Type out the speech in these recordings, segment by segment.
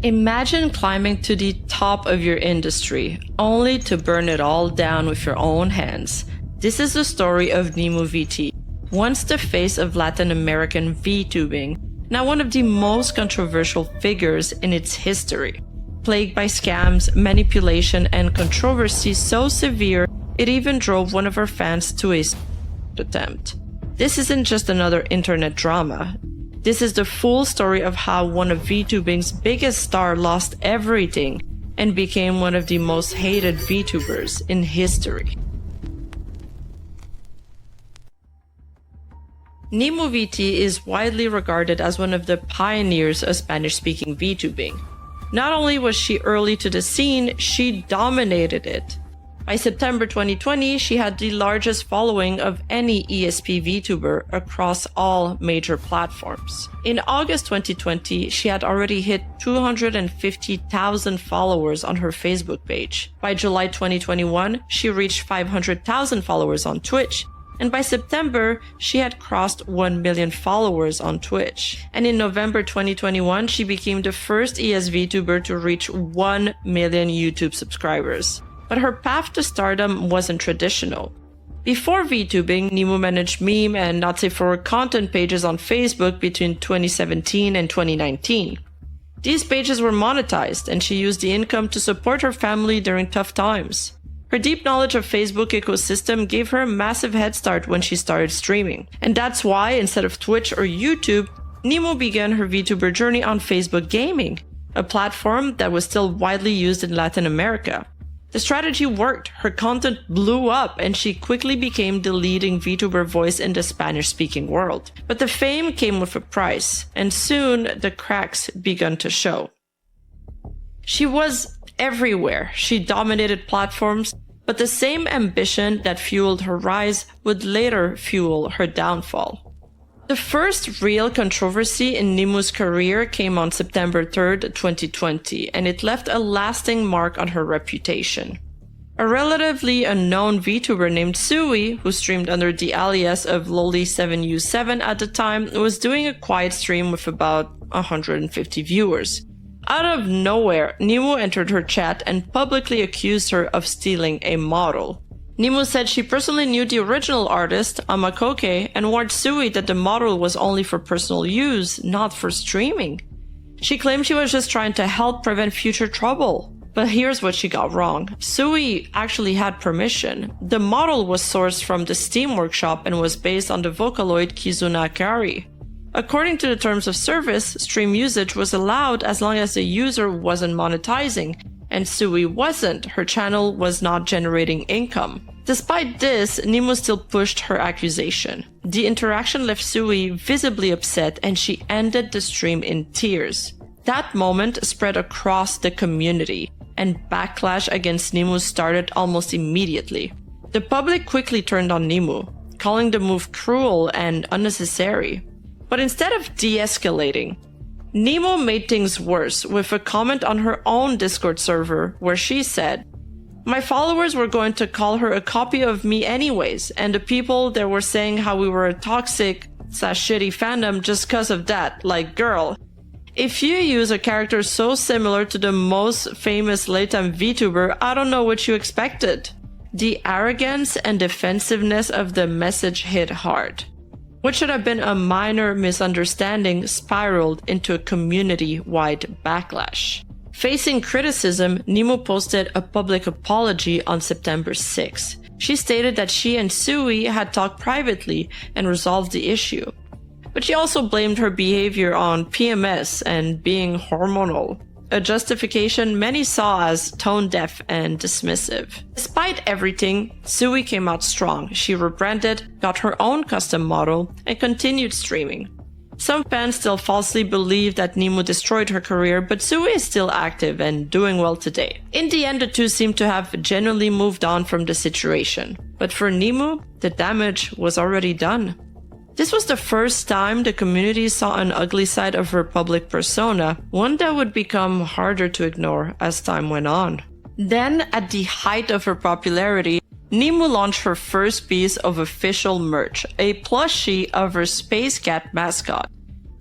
Imagine climbing to the top of your industry, only to burn it all down with your own hands. This is the story of NimuVT, once the face of Latin American VTubing, now one of the most controversial figures in its history. Plagued by scams, manipulation, and controversy so severe, it even drove one of her fans to a attempt. This isn't just another internet drama. This is the full story of how one of VTubing's biggest stars lost everything and became one of the most hated VTubers in history. NimuVT is widely regarded as one of the pioneers of Spanish-speaking VTubing. Not only was she early to the scene, she dominated it. By September 2020, she had the largest following of any ESP VTuber across all major platforms. In August 2020, she had already hit 250,000 followers on her Facebook page. By July 2021, she reached 500,000 followers on Twitch. And by September, she had crossed 1 million followers on Twitch. And in November 2021, she became the first ES VTuber to reach 1 million YouTube subscribers. But her path to stardom wasn't traditional. Before VTubing, Nimu managed meme and Nazi-forward content pages on Facebook between 2017 and 2019. These pages were monetized, and she used the income to support her family during tough times. Her deep knowledge of Facebook ecosystem gave her a massive head start when she started streaming. And that's why, instead of Twitch or YouTube, Nimu began her VTuber journey on Facebook Gaming, a platform that was still widely used in Latin America. The strategy worked, her content blew up, and she quickly became the leading VTuber voice in the Spanish-speaking world. But the fame came with a price, and soon the cracks began to show. She was everywhere. She dominated platforms, but the same ambition that fueled her rise would later fuel her downfall. The first real controversy in Nimu's career came on September 3rd, 2020, and it left a lasting mark on her reputation. A relatively unknown VTuber named Suie, who streamed under the alias of Loli7U7 at the time, was doing a quiet stream with about 150 viewers. Out of nowhere, Nimu entered her chat and publicly accused her of stealing a model. Nimu said she personally knew the original artist, Amakoke, and warned Suie that the model was only for personal use, not for streaming. She claimed she was just trying to help prevent future trouble. But here's what she got wrong. Suie actually had permission. The model was sourced from the Steam Workshop and was based on the Vocaloid Kizuna Akari. According to the terms of service, stream usage was allowed as long as the user wasn't monetizing, and Suie wasn't. Her channel was not generating income. Despite this, Nimu still pushed her accusation. The interaction left Suie visibly upset, and she ended the stream in tears. That moment spread across the community, and backlash against Nimu started almost immediately. The public quickly turned on Nimu, calling the move cruel and unnecessary. But instead of de-escalating, Nimu made things worse with a comment on her own Discord server where she said, "My followers were going to call her a copy of me anyways, and the people that were saying how we were a toxic/shitty fandom just cause of that, like girl. If you use a character so similar to the most famous Latam VTuber, I don't know what you expected." The arrogance and defensiveness of the message hit hard. What should have been a minor misunderstanding spiraled into a community-wide backlash. Facing criticism, Nimu posted a public apology on September 6. She stated that she and Suie had talked privately and resolved the issue. But she also blamed her behavior on PMS and being hormonal, a justification many saw as tone-deaf and dismissive. Despite everything, Suie came out strong. She rebranded, got her own custom model, and continued streaming. Some fans still falsely believe that Nimu destroyed her career, but Suie is still active and doing well today. In the end, the two seem to have genuinely moved on from the situation. But for Nimu, the damage was already done. This was the first time the community saw an ugly side of her public persona, one that would become harder to ignore as time went on. Then, at the height of her popularity, Nimu launched her first piece of official merch, a plushie of her Space Cat mascot.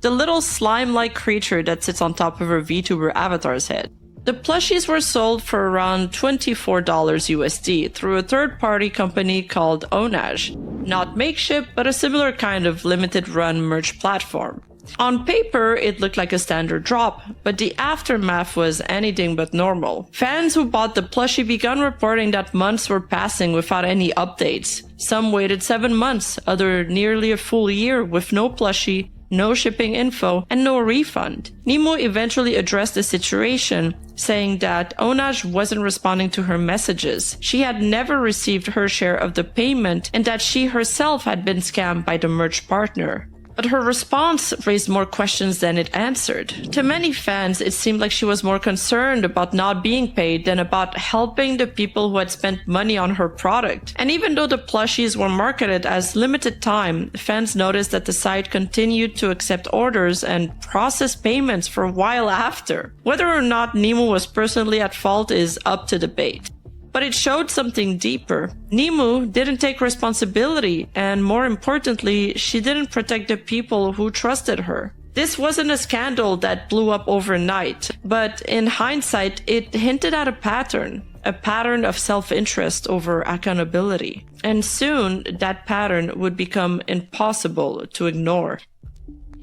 the little slime-like creature that sits on top of her VTuber avatar's head. The plushies were sold for around $24 USD through a third-party company called Onage. Not makeshift, but a similar kind of limited-run merch platform. On paper, it looked like a standard drop, but the aftermath was anything but normal. Fans who bought the plushie began reporting that months were passing without any updates. Some waited 7 months, others nearly a full year with no plushie, no shipping info, and no refund. Nemu eventually addressed the situation, saying that Onage wasn't responding to her messages. She had never received her share of the payment and that she herself had been scammed by the merch partner. But her response raised more questions than it answered. To many fans, it seemed like she was more concerned about not being paid than about helping the people who had spent money on her product. And even though the plushies were marketed as limited time, fans noticed that the site continued to accept orders and process payments for a while after. Whether or not Nemu was personally at fault is up to debate. But it showed something deeper. Nemu didn't take responsibility, and more importantly, she didn't protect the people who trusted her. This wasn't a scandal that blew up overnight, but in hindsight, it hinted at a pattern of self-interest over accountability. And soon, that pattern would become impossible to ignore.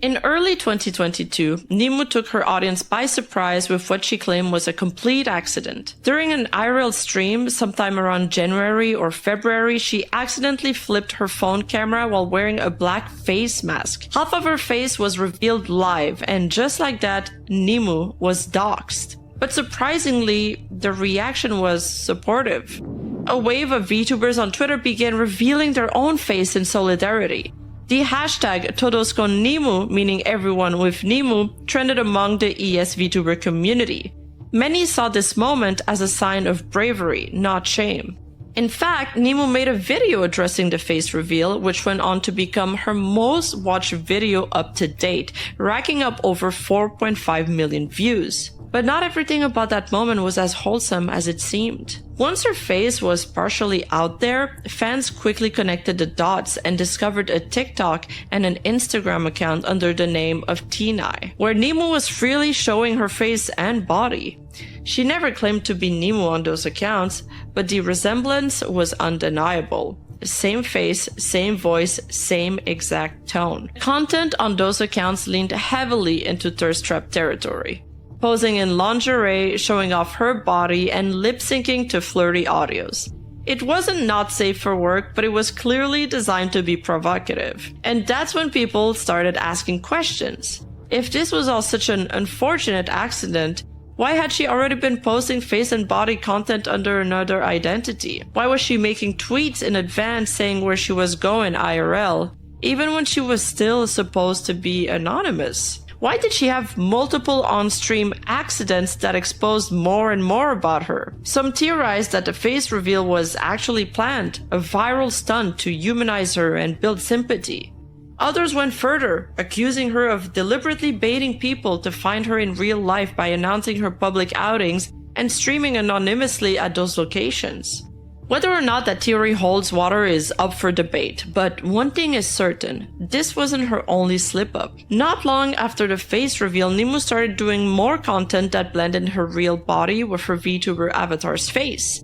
In early 2022, Nemu took her audience by surprise with what she claimed was a complete accident. During an IRL stream sometime around January or February, she accidentally flipped her phone camera while wearing a black face mask. Half of her face was revealed live, and just like that, Nemu was doxxed. But surprisingly, the reaction was supportive. A wave of VTubers on Twitter began revealing their own face in solidarity. The hashtag Todos con Nemu, meaning everyone with Nemu, trended among the ES VTuber community. Many saw this moment as a sign of bravery, not shame. In fact, Nemu made a video addressing the face reveal, which went on to become her most watched video up to date, racking up over 4.5 million views. But not everything about that moment was as wholesome as it seemed. Once her face was partially out there, fans quickly connected the dots and discovered a TikTok and an Instagram account under the name of Tinai, where Nemu was freely showing her face and body. She never claimed to be Nemu on those accounts, but the resemblance was undeniable. Same face, same voice, same exact tone. Content on those accounts leaned heavily into thirst trap territory, posing in lingerie, showing off her body, and lip-syncing to flirty audios. It wasn't not safe for work, but it was clearly designed to be provocative. And that's when people started asking questions. If this was all such an unfortunate accident, why had she already been posting face and body content under another identity? Why was she making tweets in advance saying where she was going IRL, even when she was still supposed to be anonymous? Why did she have multiple on-stream accidents that exposed more and more about her? Some theorized that the face reveal was actually planned, a viral stunt to humanize her and build sympathy. Others went further, accusing her of deliberately baiting people to find her in real life by announcing her public outings and streaming anonymously at those locations. Whether or not that theory holds water is up for debate, but one thing is certain, this wasn't her only slip-up. Not long after the face reveal, Nemu started doing more content that blended her real body with her VTuber avatar's face,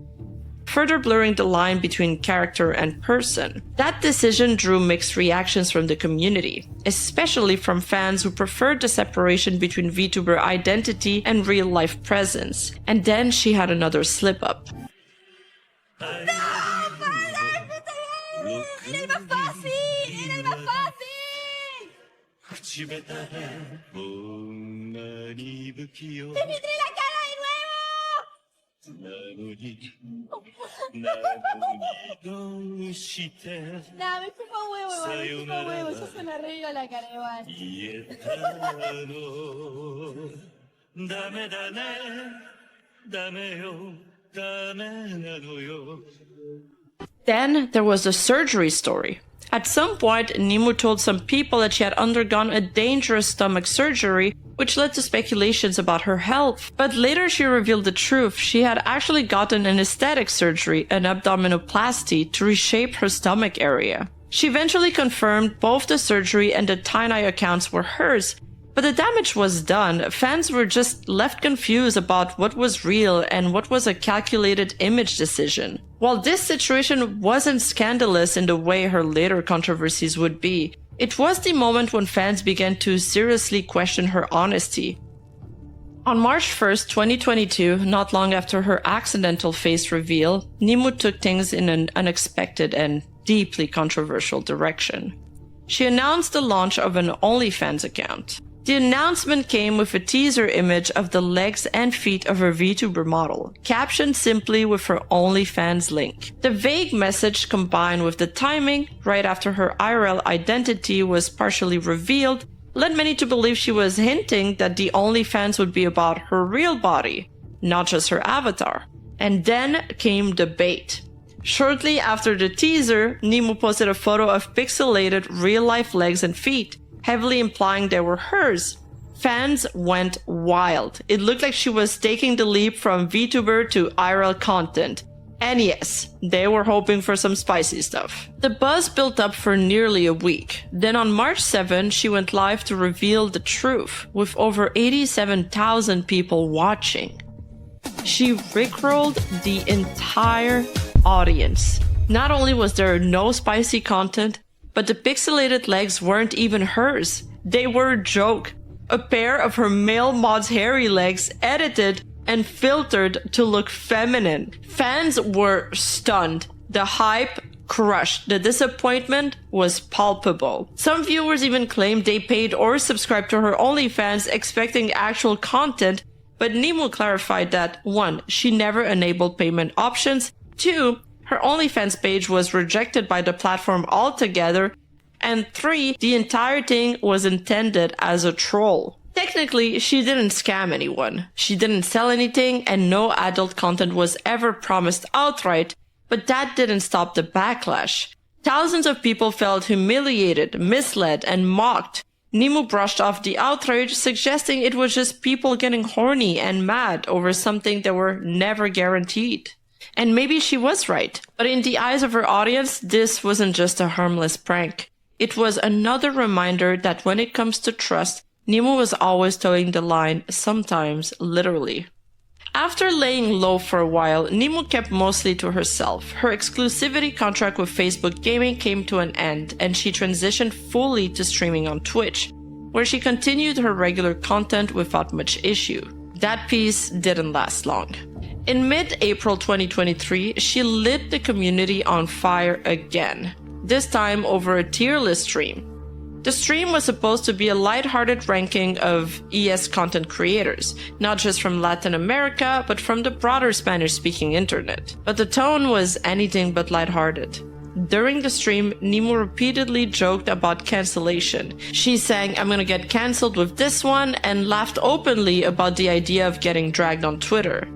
further blurring the line between character and person. That decision drew mixed reactions from the community, especially from fans who preferred the separation between VTuber identity and real-life presence. And then she had another slip-up. Then there was the surgery story. At some point, Nemu told some people that she had undergone a dangerous stomach surgery, which led to speculations about her health. But later she revealed the truth. She had actually gotten an aesthetic surgery, an abdominoplasty, to reshape her stomach area. She eventually confirmed both the surgery and the Tinai accounts were hers, But the damage was done. Fans were just left confused about what was real and what was a calculated image decision. While this situation wasn't scandalous in the way her later controversies would be, it was the moment when fans began to seriously question her honesty. On March 1st, 2022, not long after her accidental face reveal, Nimu took things in an unexpected and deeply controversial direction. She announced the launch of an OnlyFans account. The announcement came with a teaser image of the legs and feet of her VTuber model, captioned simply with her OnlyFans link. The vague message combined with the timing, right after her IRL identity was partially revealed, led many to believe she was hinting that the OnlyFans would be about her real body, not just her avatar. And then came the bait. Shortly after the teaser, Nimu posted a photo of pixelated real-life legs and feet, heavily implying they were hers. Fans went wild. It looked like she was taking the leap from VTuber to IRL content. And yes, they were hoping for some spicy stuff. The buzz built up for nearly a week. Then on March 7, she went live to reveal the truth, with over 87,000 people watching. She rickrolled the entire audience. Not only was there no spicy content, but the pixelated legs weren't even hers. They were a joke. A pair of her male mod's hairy legs edited and filtered to look feminine. Fans were stunned. The hype crushed. The disappointment was palpable. Some viewers even claimed they paid or subscribed to her OnlyFans expecting actual content, but Nimu clarified that 1. She never enabled payment options, 2. Her OnlyFans page was rejected by the platform altogether, and 3. The entire thing was intended as a troll. Technically, she didn't scam anyone. She didn't sell anything, and no adult content was ever promised outright, but that didn't stop the backlash. Thousands of people felt humiliated, misled, and mocked. Nimu brushed off the outrage, suggesting it was just people getting horny and mad over something they were never guaranteed. And maybe she was right, but in the eyes of her audience, this wasn't just a harmless prank. It was another reminder that when it comes to trust, Nimu was always towing the line, sometimes literally. After laying low for a while, Nimu kept mostly to herself. Her exclusivity contract with Facebook Gaming came to an end, and she transitioned fully to streaming on Twitch, where she continued her regular content without much issue. That piece didn't last long. In mid-April 2023, she lit the community on fire again, this time over a tier list stream. The stream was supposed to be a lighthearted ranking of ES content creators, not just from Latin America, but from the broader Spanish-speaking internet. But the tone was anything but lighthearted. During the stream, Nimu repeatedly joked about cancellation. She sang, "I'm gonna get cancelled with this one," and laughed openly about the idea of getting dragged on Twitter.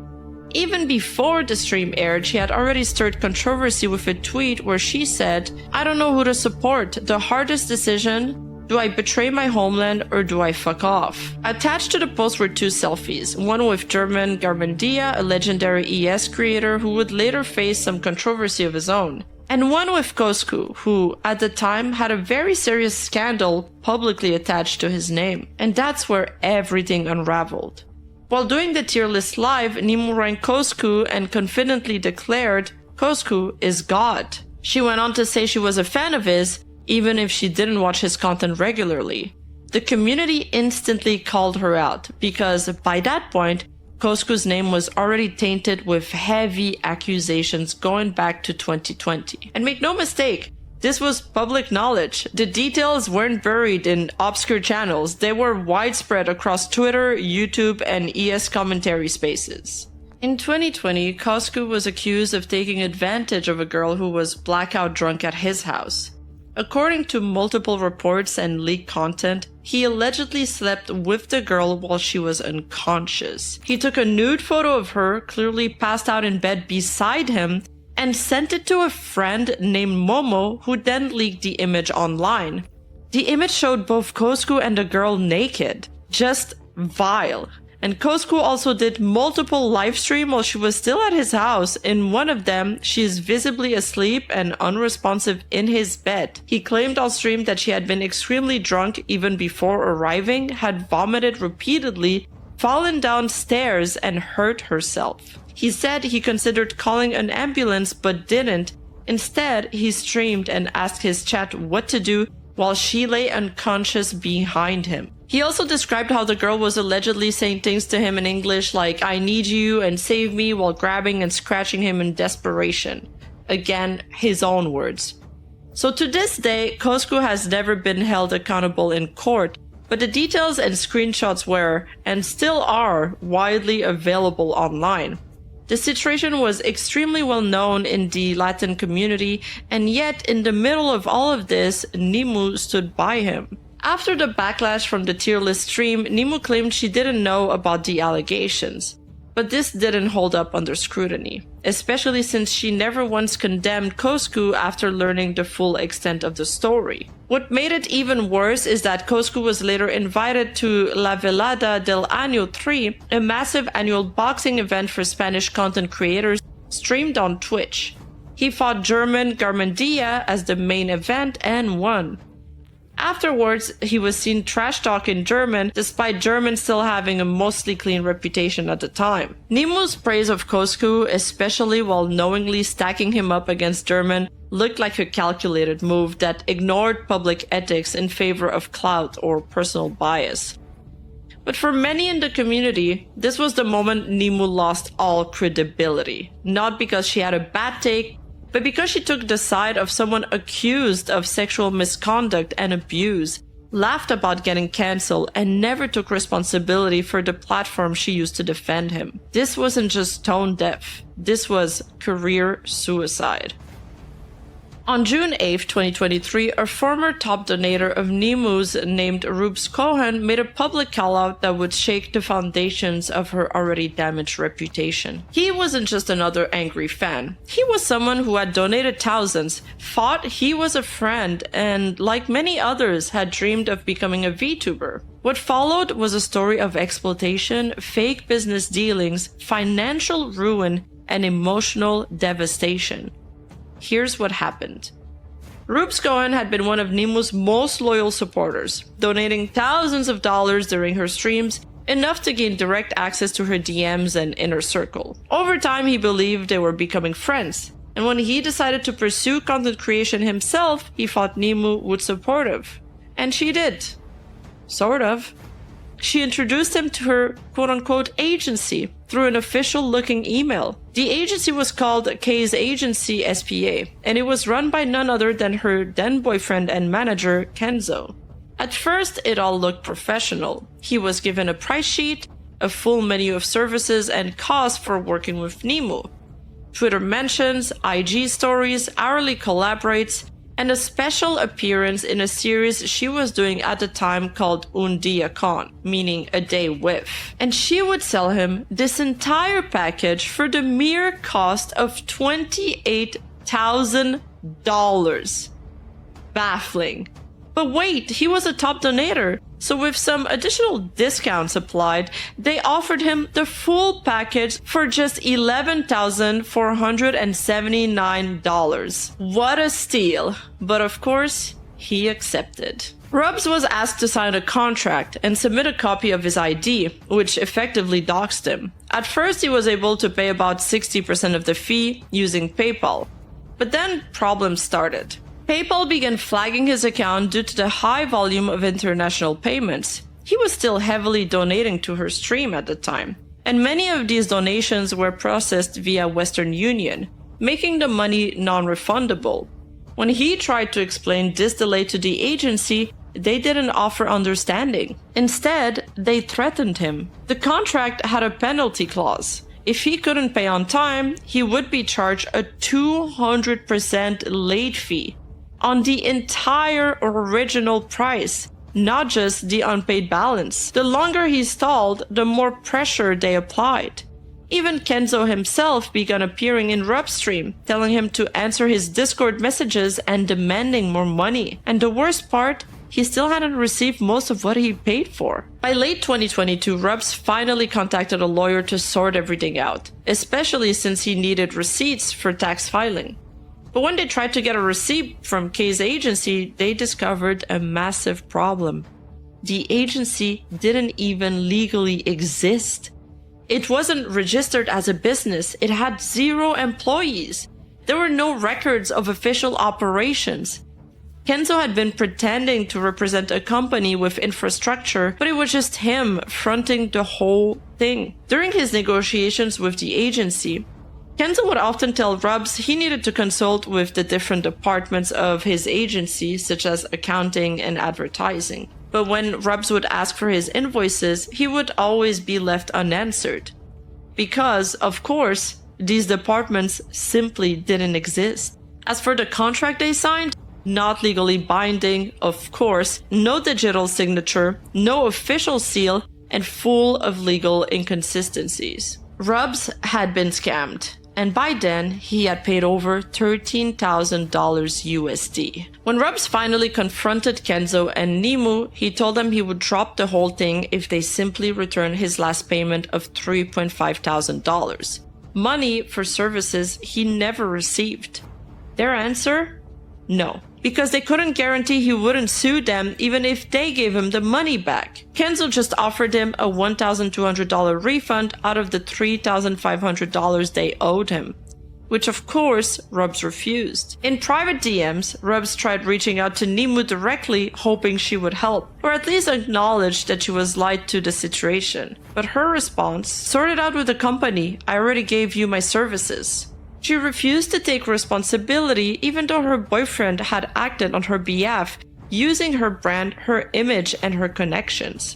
Even before the stream aired, she had already stirred controversy with a tweet where she said, "I don't know who to support. The hardest decision, do I betray my homeland or do I fuck off?" Attached to the post were two selfies, one with German Garmendia, a legendary ES creator who would later face some controversy of his own, and one with Kosku, who, at the time, had a very serious scandal publicly attached to his name. And that's where everything unraveled. While doing the tier list live, Nimu ranked Kosku and confidently declared, "Kosku is God." She went on to say she was a fan of his, even if she didn't watch his content regularly. The community instantly called her out, because by that point, Kosku's name was already tainted with heavy accusations going back to 2020. And make no mistake, this was public knowledge. The details weren't buried in obscure channels. They were widespread across Twitter, YouTube, and ES commentary spaces. In 2020, Kosku was accused of taking advantage of a girl who was blackout drunk at his house. According to multiple reports and leaked content, he allegedly slept with the girl while she was unconscious. He took a nude photo of her, clearly passed out in bed beside him, and sent it to a friend named Momo, who then leaked the image online. The image showed both Kosku and the girl naked. Just vile. And Coscu also did multiple live streams while she was still at his house. In one of them, she is visibly asleep and unresponsive in his bed. He claimed on stream that she had been extremely drunk even before arriving, had vomited repeatedly, fallen downstairs, and hurt herself. He said he considered calling an ambulance but didn't. Instead, he streamed and asked his chat what to do while she lay unconscious behind him. He also described how the girl was allegedly saying things to him in English like, "I need you" and "save me," while grabbing and scratching him in desperation. Again, his own words. So to this day, Coscu has never been held accountable in court, but the details and screenshots were, and still are, widely available online. The situation was extremely well known in the Latin community, and yet in the middle of all of this, Nimu stood by him. After the backlash from the tier list stream, Nimu claimed she didn't know about the allegations. But this didn't hold up under scrutiny, especially since she never once condemned Coscu after learning the full extent of the story. What made it even worse is that Coscu was later invited to La Velada del Año 3, a massive annual boxing event for Spanish content creators streamed on Twitch. He fought German Garmendia as the main event and won. Afterwards, he was seen trash-talking German, despite German still having a mostly clean reputation at the time. Nimu's praise of Coscu, especially while knowingly stacking him up against German, looked like a calculated move that ignored public ethics in favor of clout or personal bias. But for many in the community, this was the moment Nimu lost all credibility. Not because she had a bad take, but because she took the side of someone accused of sexual misconduct and abuse, laughed about getting cancelled, and never took responsibility for the platform she used to defend him. This wasn't just tone deaf, this was career suicide. On June 8, 2023, a former top donator of Nimu's named Rubs Cohen made a public call-out that would shake the foundations of her already damaged reputation. He wasn't just another angry fan. He was someone who had donated thousands, thought he was a friend, and like many others, had dreamed of becoming a VTuber. What followed was a story of exploitation, fake business dealings, financial ruin, and emotional devastation. Here's what happened. Rubs Cohen had been one of Nimu's most loyal supporters, donating thousands of dollars during her streams, enough to gain direct access to her DMs and inner circle. Over time, he believed they were becoming friends, and when he decided to pursue content creation himself, he thought Nimu would support him. And she did. Sort of. She introduced him to her quote-unquote agency through an official-looking email. The agency was called K's Agency SPA, and it was run by none other than her then-boyfriend and manager, Kenzo. At first, it all looked professional. He was given a price sheet, a full menu of services and costs for working with Nimu, Twitter mentions, IG stories, hourly collaborates, and a special appearance in a series she was doing at the time called Un Dia Con, meaning a day with. And she would sell him this entire package for the mere cost of $28,000. Baffling. But wait, he was a top donator, so with some additional discounts applied, they offered him the full package for just $11,479. What a steal. But of course, he accepted. Rubs was asked to sign a contract and submit a copy of his ID, which effectively doxed him. At first, he was able to pay about 60% of the fee using PayPal. But then problems started. PayPal began flagging his account due to the high volume of international payments. He was still heavily donating to her stream at the time, and many of these donations were processed via Western Union, making the money non-refundable. When he tried to explain this delay to the agency, they didn't offer understanding. Instead, they threatened him. The contract had a penalty clause. If he couldn't pay on time, he would be charged a 200% late fee on the entire original price, not just the unpaid balance. The longer he stalled, the more pressure they applied. Even Kenzo himself began appearing in Rubs' stream, telling him to answer his Discord messages and demanding more money. And the worst part, he still hadn't received most of what he paid for. By late 2022, Rubs finally contacted a lawyer to sort everything out, especially since he needed receipts for tax filing. But when they tried to get a receipt from Kay's agency, they discovered a massive problem. The agency didn't even legally exist. It wasn't registered as a business. It had 0 employees. There were no records of official operations. Kenzo had been pretending to represent a company with infrastructure, but it was just him fronting the whole thing. During his negotiations with the agency, Kenzo would often tell Rubs he needed to consult with the different departments of his agency, such as accounting and advertising. But when Rubs would ask for his invoices, he would always be left unanswered. Because, of course, these departments simply didn't exist. As for the contract they signed, not legally binding, of course, no digital signature, no official seal, and full of legal inconsistencies. Rubs had been scammed, and by then, he had paid over $13,000 USD. When Rubs finally confronted Kenzo and Nimu, he told them he would drop the whole thing if they simply returned his last payment of $3,500. Money for services he never received. Their answer? No. Because they couldn't guarantee he wouldn't sue them even if they gave him the money back. Kenzo just offered him a $1,200 refund out of the $3,500 they owed him, which of course Rubs refused. In private DMs, Rubs tried reaching out to Nimu directly, hoping she would help, or at least acknowledge that she was lied to the situation. But her response, "Sort it out with the company, I already gave you my services." She refused to take responsibility even though her boyfriend had acted on her behalf, using her brand, her image, and her connections.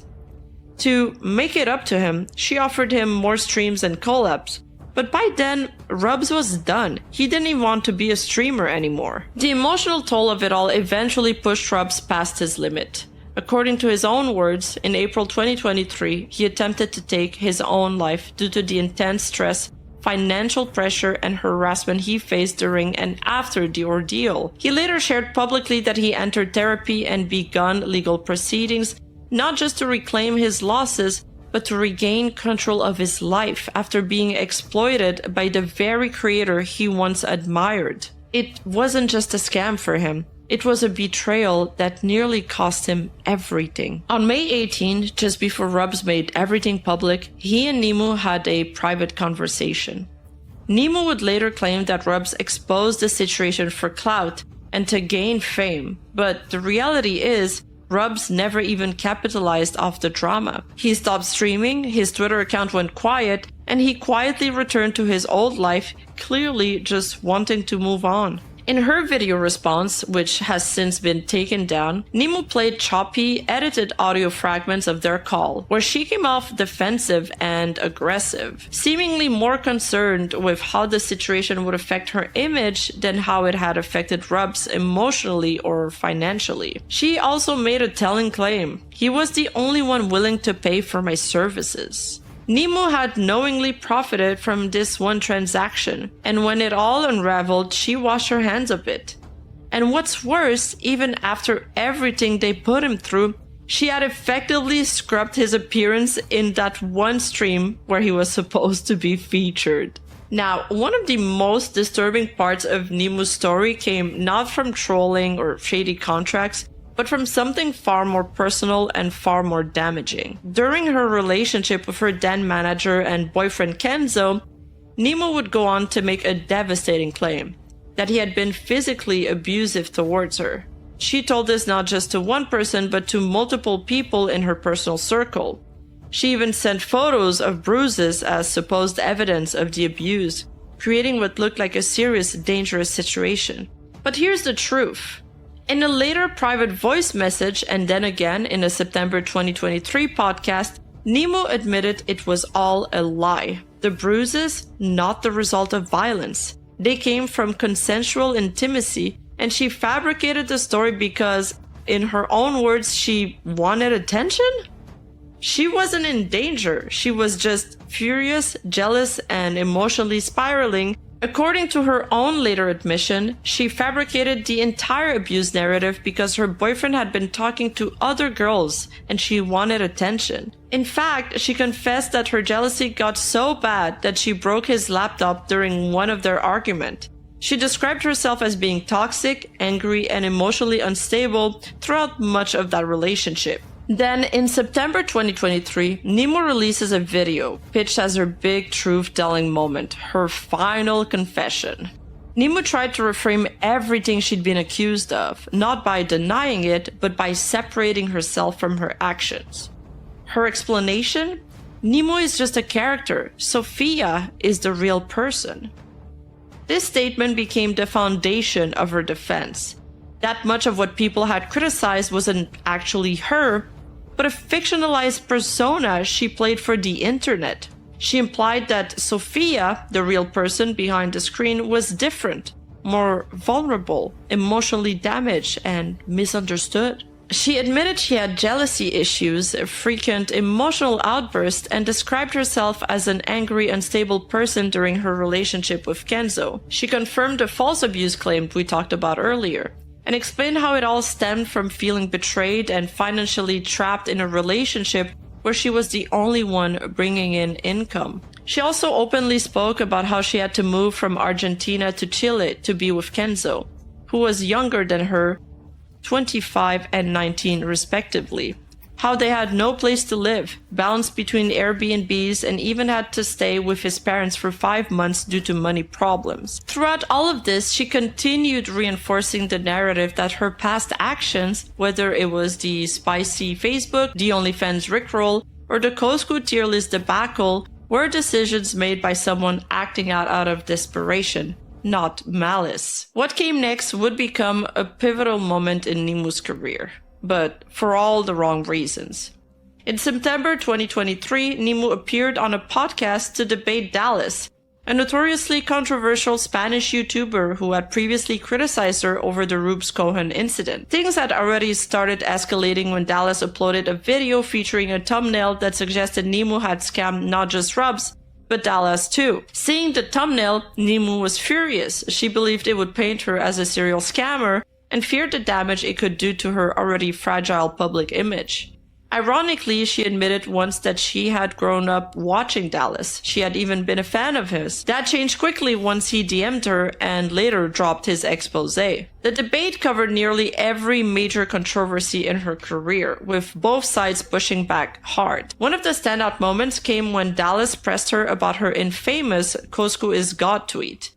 To make it up to him, she offered him more streams and collabs. But by then, Rubs was done. He didn't even want to be a streamer anymore. The emotional toll of it all eventually pushed Rubs past his limit. According to his own words, in April 2023, he attempted to take his own life due to the intense stress, financial pressure, and harassment he faced during and after the ordeal. He later shared publicly that he entered therapy and begun legal proceedings, not just to reclaim his losses, but to regain control of his life after being exploited by the very creator he once admired. It wasn't just a scam for him. It was a betrayal that nearly cost him everything. On May 18, just before Rubs made everything public, he and Nimu had a private conversation. Nimu would later claim that Rubs exposed the situation for clout and to gain fame, but the reality is, Rubs never even capitalized off the drama. He stopped streaming, his Twitter account went quiet, and he quietly returned to his old life, clearly just wanting to move on. In her video response, which has since been taken down, Nimu played choppy, edited audio fragments of their call, where she came off defensive and aggressive, seemingly more concerned with how the situation would affect her image than how it had affected Rubs emotionally or financially. She also made a telling claim: "He was the only one willing to pay for my services." Nimu had knowingly profited from this one transaction, and when it all unraveled, she washed her hands of it. And what's worse, even after everything they put him through, she had effectively scrubbed his appearance in that one stream where he was supposed to be featured. Now, one of the most disturbing parts of Nimu's story came not from trolling or shady contracts, but from something far more personal and far more damaging. During her relationship with her then manager and boyfriend Kenzo, Nimu would go on to make a devastating claim that he had been physically abusive towards her. She told this not just to one person, but to multiple people in her personal circle. She even sent photos of bruises as supposed evidence of the abuse, creating what looked like a serious, dangerous situation. But here's the truth. In a later private voice message, and then again in a September 2023 podcast, Nimu admitted it was all a lie. The bruises, not the result of violence. They came from consensual intimacy, and she fabricated the story because, in her own words, she wanted attention? She wasn't in danger. She was just furious, jealous, and emotionally spiraling According to her own later admission, she fabricated the entire abuse narrative because her boyfriend had been talking to other girls and she wanted attention. In fact, she confessed that her jealousy got so bad that she broke his laptop during one of their arguments. She described herself as being toxic, angry, and emotionally unstable throughout much of that relationship. Then, in September 2023, Nemo releases a video pitched as her big truth-telling moment, her final confession. Nemo tried to reframe everything she'd been accused of, not by denying it, but by separating herself from her actions. Her explanation? Nemo is just a character. Sophia is the real person. This statement became the foundation of her defense. That much of what people had criticized wasn't actually her, but a fictionalized persona she played for the internet. She implied that Sophia, the real person behind the screen, was different, more vulnerable, emotionally damaged, and misunderstood. She admitted she had jealousy issues, frequent emotional outbursts, and described herself as an angry, unstable person during her relationship with Kenzo. She confirmed the false abuse claim we talked about earlier, and explained how it all stemmed from feeling betrayed and financially trapped in a relationship where she was the only one bringing in income. She also openly spoke about how she had to move from Argentina to Chile to be with Kenzo, who was younger than her, 25 and 19 respectively. How they had no place to live, bounced between Airbnbs, and even had to stay with his parents for 5 months due to money problems. Throughout all of this, she continued reinforcing the narrative that her past actions, whether it was the spicy Facebook, the OnlyFans rickroll, or the Costco tier list debacle, were decisions made by someone acting out of desperation, not malice. What came next would become a pivotal moment in Nemo's career, but for all the wrong reasons. In September 2023, Nemo appeared on a podcast to debate Dallas, a notoriously controversial Spanish YouTuber who had previously criticized her over the Rubs Cohen incident. Things had already started escalating when Dallas uploaded a video featuring a thumbnail that suggested Nemo had scammed not just Rubs, but Dallas too. Seeing the thumbnail, Nemo was furious. She believed it would paint her as a serial scammer and feared the damage it could do to her already fragile public image. Ironically, she admitted once that she had grown up watching Dallas. She had even been a fan of his. That changed quickly once he DM'd her and later dropped his expose. The debate covered nearly every major controversy in her career, with both sides pushing back hard. One of the standout moments came when Dallas pressed her about her infamous Costco is God tweet.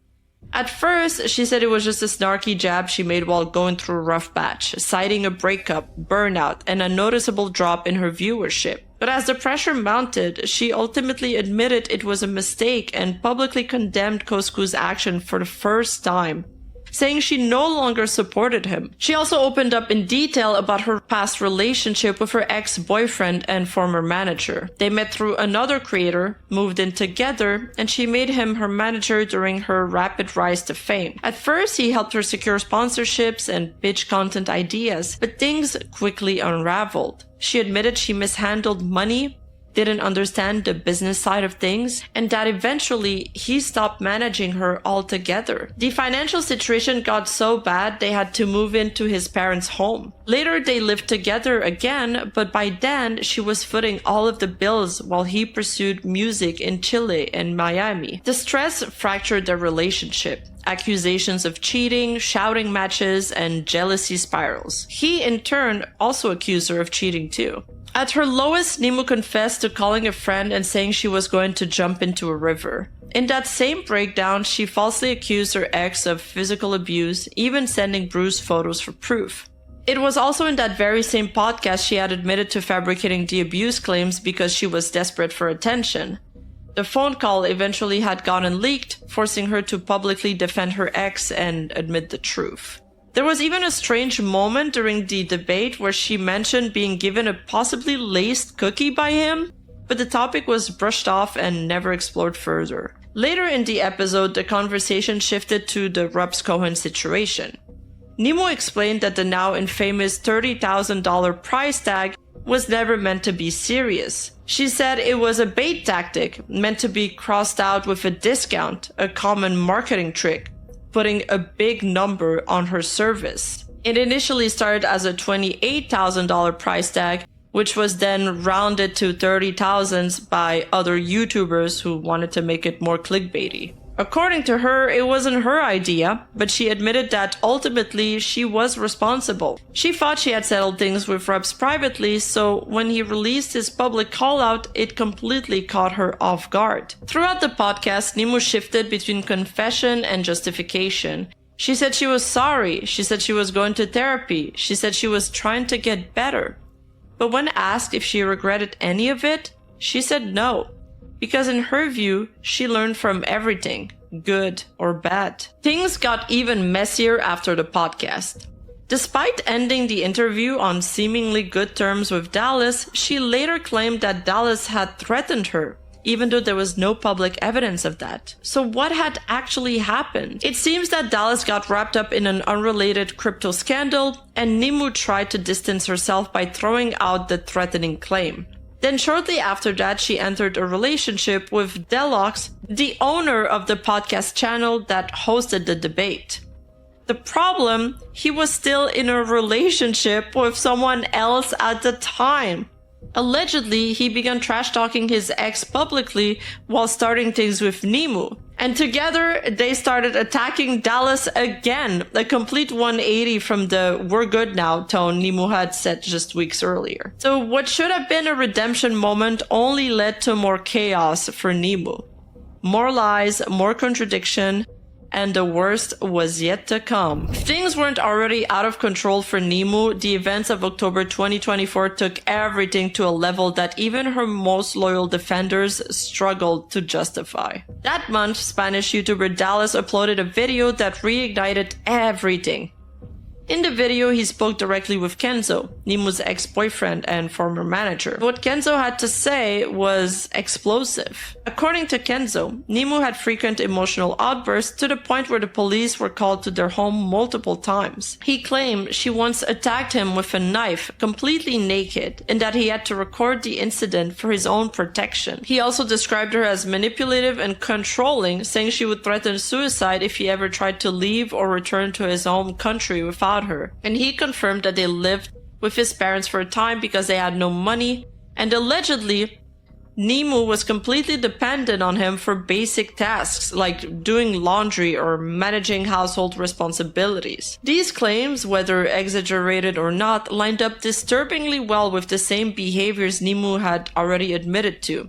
At first, she said it was just a snarky jab she made while going through a rough patch, citing a breakup, burnout, and a noticeable drop in her viewership. But as the pressure mounted, she ultimately admitted it was a mistake and publicly condemned Costco's action for the first time, saying she no longer supported him. She also opened up in detail about her past relationship with her ex-boyfriend and former manager. They met through another creator, moved in together, and she made him her manager during her rapid rise to fame. At first, he helped her secure sponsorships and pitch content ideas, but things quickly unraveled. She admitted she mishandled money, didn't understand the business side of things, and that eventually he stopped managing her altogether. The financial situation got so bad they had to move into his parents' home. Later they lived together again, but by then she was footing all of the bills while he pursued music in Chile and Miami. The stress fractured their relationship. Accusations of cheating, shouting matches, and jealousy spirals. He in turn also accused her of cheating too. At her lowest, Nemo confessed to calling a friend and saying she was going to jump into a river. In that same breakdown, she falsely accused her ex of physical abuse, even sending bruised photos for proof. It was also in that very same podcast she had admitted to fabricating the abuse claims because she was desperate for attention. The phone call eventually had gotten leaked, forcing her to publicly defend her ex and admit the truth. There was even a strange moment during the debate where she mentioned being given a possibly laced cookie by him, but the topic was brushed off and never explored further. Later in the episode, the conversation shifted to the Rubs Cohen situation. Nemo explained that the now infamous $30,000 price tag was never meant to be serious. She said it was a bait tactic meant to be crossed out with a discount, a common marketing trick, putting a big number on her service. It initially started as a $28,000 price tag, which was then rounded to $30,000 by other YouTubers who wanted to make it more clickbaity. According to her, it wasn't her idea, but she admitted that ultimately she was responsible. She thought she had settled things with Rubs privately, so when he released his public call-out, it completely caught her off guard. Throughout the podcast, Nimu shifted between confession and justification. She said she was sorry, she said she was going to therapy, she said she was trying to get better. But when asked if she regretted any of it, she said no. Because in her view, she learned from everything, good or bad. Things got even messier after the podcast. Despite ending the interview on seemingly good terms with Dallas, she later claimed that Dallas had threatened her, even though there was no public evidence of that. So what had actually happened? It seems that Dallas got wrapped up in an unrelated crypto scandal, and Nimu tried to distance herself by throwing out the threatening claim. Then shortly after that, she entered a relationship with Delox, the owner of the podcast channel that hosted the debate. The problem, he was still in a relationship with someone else at the time. Allegedly, he began trash-talking his ex publicly while starting things with Nimu. And together, they started attacking Dallas again, a complete 180 from the "we're good now" tone Nimu had set just weeks earlier. So what should have been a redemption moment only led to more chaos for Nimu. More lies, more contradiction, and the worst was yet to come. If things weren't already out of control for Nimu, the events of October 2024 took everything to a level that even her most loyal defenders struggled to justify. That month, Spanish YouTuber Dallas uploaded a video that reignited everything. In the video, he spoke directly with Kenzo, Nimu's ex-boyfriend and former manager. What Kenzo had to say was explosive. According to Kenzo, Nimu had frequent emotional outbursts to the point where the police were called to their home multiple times. He claimed she once attacked him with a knife, completely naked, and that he had to record the incident for his own protection. He also described her as manipulative and controlling, saying she would threaten suicide if he ever tried to leave or return to his home country without her. And he confirmed that they lived with his parents for a time because they had no money, and allegedly Nimu was completely dependent on him for basic tasks like doing laundry or managing household responsibilities. These claims, whether exaggerated or not, lined up disturbingly well with the same behaviors Nimu had already admitted to: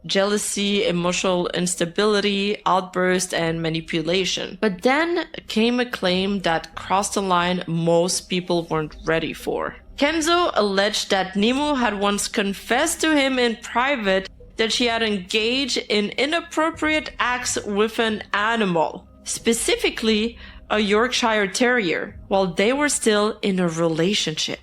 jealousy, emotional instability, outburst, and manipulation. But then came a claim that crossed a line most people weren't ready for. Kenzo alleged that Nimu had once confessed to him in private that she had engaged in inappropriate acts with an animal, specifically a Yorkshire Terrier, while they were still in a relationship.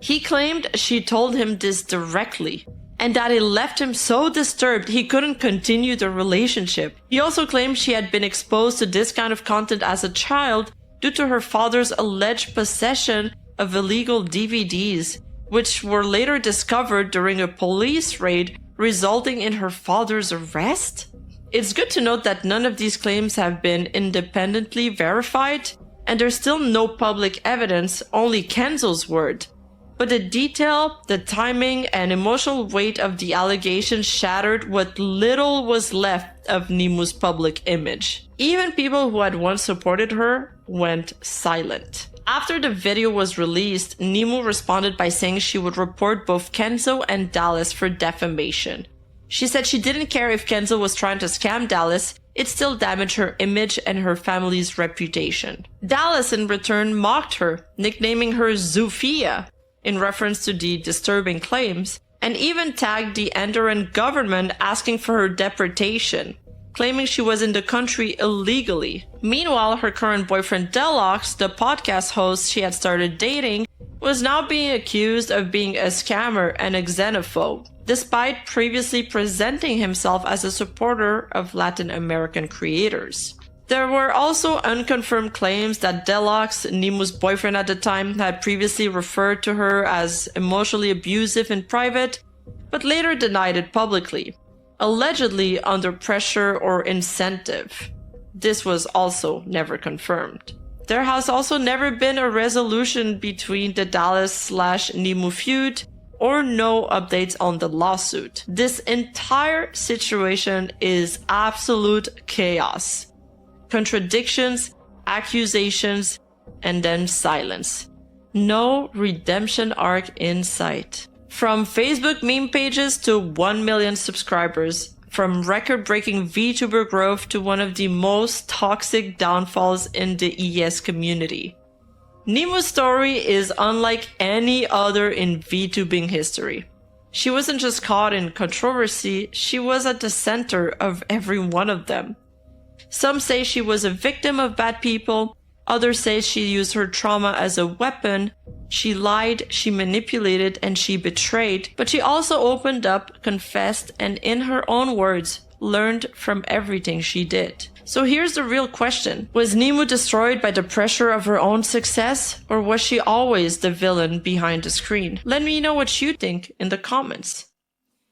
He claimed she told him this directly, and that it left him so disturbed he couldn't continue the relationship. He also claimed she had been exposed to this kind of content as a child due to her father's alleged possession of illegal DVDs, which were later discovered during a police raid, resulting in her father's arrest. It's good to note that none of these claims have been independently verified, and there's still no public evidence, only Kenzo's word. But the detail, the timing, and emotional weight of the allegations shattered what little was left of Nimu's public image. Even people who had once supported her went silent. After the video was released, Nimu responded by saying she would report both Kenzo and Dallas for defamation. She said she didn't care if Kenzo was trying to scam Dallas, it still damaged her image and her family's reputation. Dallas in return mocked her, nicknaming her Zufia, in reference to the disturbing claims, and even tagged the Andorran government asking for her deportation, claiming she was in the country illegally. Meanwhile, her current boyfriend Delox, the podcast host she had started dating, was now being accused of being a scammer and a xenophobe, despite previously presenting himself as a supporter of Latin American creators. There were also unconfirmed claims that Delox, Nimu's boyfriend at the time, had previously referred to her as emotionally abusive in private, but later denied it publicly, allegedly under pressure or incentive. This was also never confirmed. There has also never been a resolution between the Dallas/Nemu feud or no updates on the lawsuit. This entire situation is absolute chaos. Contradictions, accusations, and then silence. No redemption arc in sight. From Facebook meme pages to 1 million subscribers, from record-breaking VTuber growth to one of the most toxic downfalls in the ES community. Nemu's story is unlike any other in VTubing history. She wasn't just caught in controversy, she was at the center of every one of them. Some say she was a victim of bad people, others say she used her trauma as a weapon. She lied, she manipulated, and she betrayed, but she also opened up, confessed, and in her own words, learned from everything she did. So here's the real question. Was Nemu destroyed by the pressure of her own success, or was she always the villain behind the screen? Let me know what you think in the comments.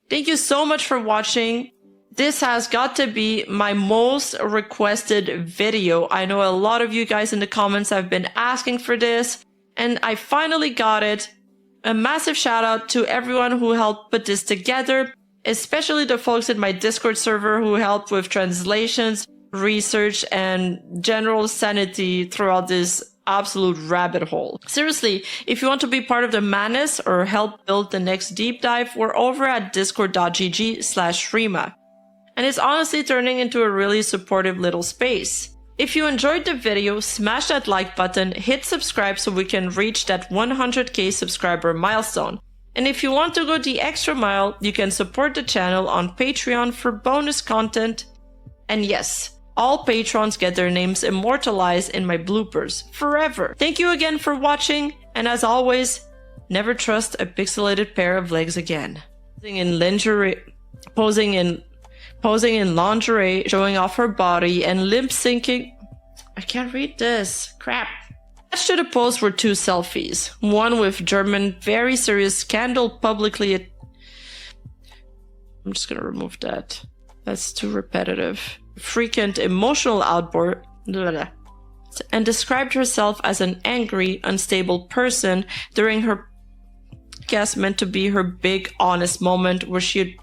Thank you so much for watching. This has got to be my most requested video. I know a lot of you guys in the comments have been asking for this, and I finally got it. A massive shout out to everyone who helped put this together, especially the folks in my Discord server who helped with translations, research, and general sanity throughout this absolute rabbit hole. Seriously, if you want to be part of the madness or help build the next deep dive, we're over at discord.gg/Rima. And it's honestly turning into a really supportive little space. If you enjoyed the video, smash that like button, hit subscribe so we can reach that 100k subscriber milestone. And if you want to go the extra mile, you can support the channel on Patreon for bonus content. And yes, all patrons get their names immortalized in my bloopers forever. Thank you again for watching, and as always, never trust a pixelated pair of legs again. Posing in lingerie, showing off her body, and lip syncing. I can't read this. Crap. Attached to the post were two selfies. One with German very serious scandal publicly. I'm just gonna remove that. That's too repetitive. Frequent emotional outburst. And described herself as an angry, unstable person during her guess meant to be her big honest moment where she had